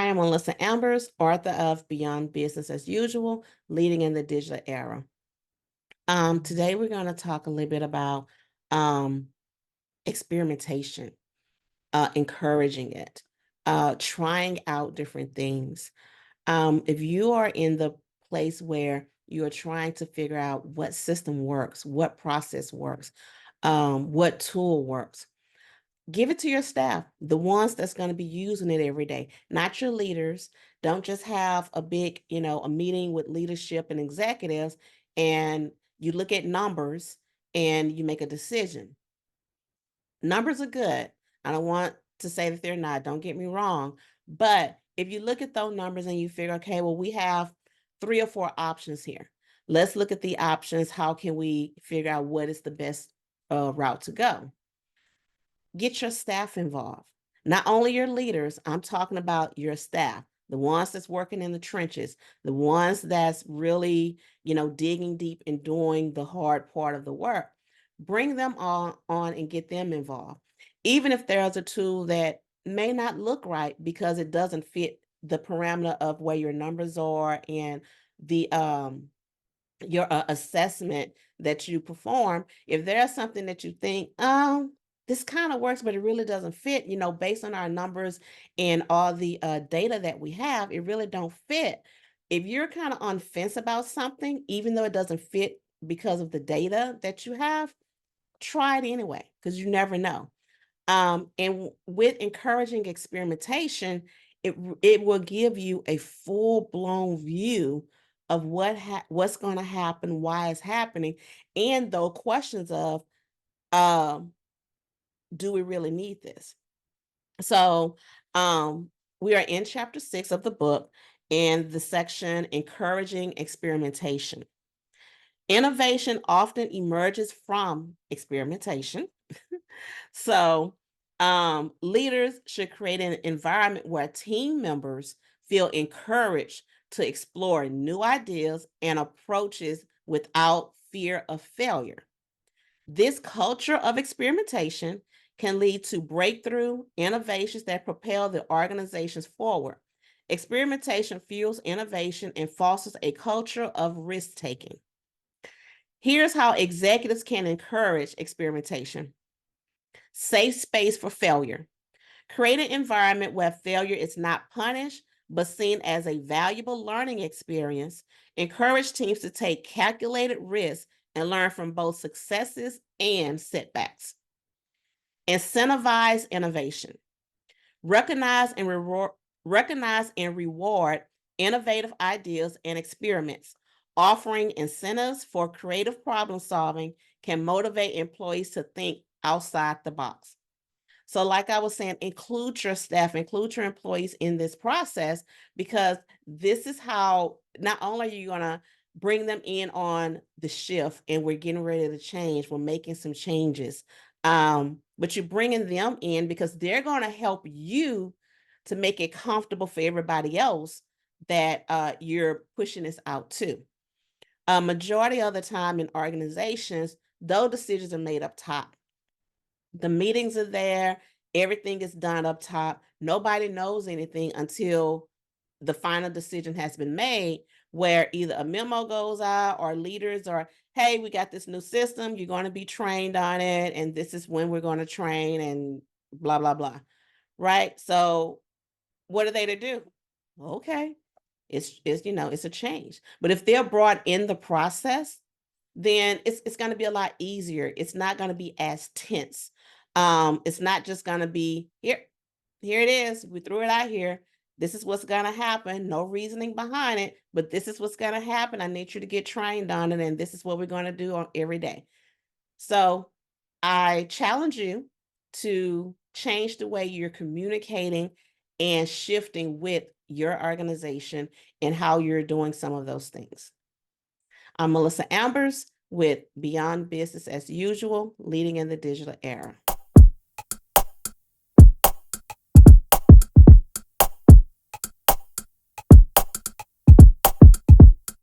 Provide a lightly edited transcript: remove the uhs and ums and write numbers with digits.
Hi, I'm Melissa Ambers, author of Beyond Business as Usual, Leading in the Digital Era. Today we're going to talk a little bit about um, experimentation, encouraging it, trying out different things. If you are in the place where you are trying to figure out what system works, what process works, what tool works, give it to your staff, the ones that's going to be using it every day, not your leaders. Don't just have a big, a meeting with leadership and executives and you look at numbers and you make a decision. Numbers are good. I don't want to say that they're not, don't get me wrong. But if you look at those numbers and you figure, okay, well, we have 3 or 4 options here. Let's look at the options. How can we figure out what is the best route to go? Get your staff involved. Not only your leaders, I'm talking about your staff, the ones that's working in the trenches, the ones that's really, digging deep and doing the hard part of the work. Bring them on and get them involved. Even if there's a tool that may not look right because it doesn't fit the parameter of where your numbers are and the your assessment that you perform, if there's something that you think, this kind of works, but it really doesn't fit, based on our numbers and all the data that we have, it really don't fit. If you're kind of on fence about something, even though it doesn't fit because of the data that you have, try it anyway, because you never know. And with encouraging experimentation, it will give you a full-blown view of what's going to happen, why it's happening, and the questions of, um, do we really need this? So, we are in chapter 6 of the book, and the section encouraging experimentation. Innovation often emerges from experimentation. So, leaders should create an environment where team members feel encouraged to explore new ideas and approaches without fear of failure. This culture of experimentation can lead to breakthrough innovations that propel the organizations forward. Experimentation fuels innovation and fosters a culture of risk taking. Here's how executives can encourage experimentation. Safe space for failure. Create an environment where failure is not punished, but seen as a valuable learning experience. Encourage teams to take calculated risks and learn from both successes and setbacks. Incentivize innovation. Recognize and reward innovative ideas and experiments. Offering incentives for creative problem solving can motivate employees to think outside the box. So like I was saying, include your staff, include your employees in this process, because this is how not only are you going to bring them in on the shift and we're getting ready to change, we're making some changes, but you're bringing them in because they're going to help you to make it comfortable for everybody else that you're pushing this out to. A majority of the time in organizations, those decisions are made up top. The meetings are there, everything is done up top. Nobody knows anything until the final decision has been made, where either a memo goes out or leaders are, hey, we got this new system, you're going to be trained on it, and this is when we're going to train, and blah, blah, blah. Right? So what are they to do? Okay. It's a change. But if they're brought in the process, then it's going to be a lot easier. It's not going to be as tense. It's not just going to be here it is. We threw it out here. This is what's going to happen. No reasoning behind it, but this is what's going to happen. I need you to get trained on it, and this is what we're going to do on every day. So I challenge you to change the way you're communicating and shifting with your organization and how you're doing some of those things. I'm Melissa Ambers with Beyond Business as Usual, Leading in the Digital Era.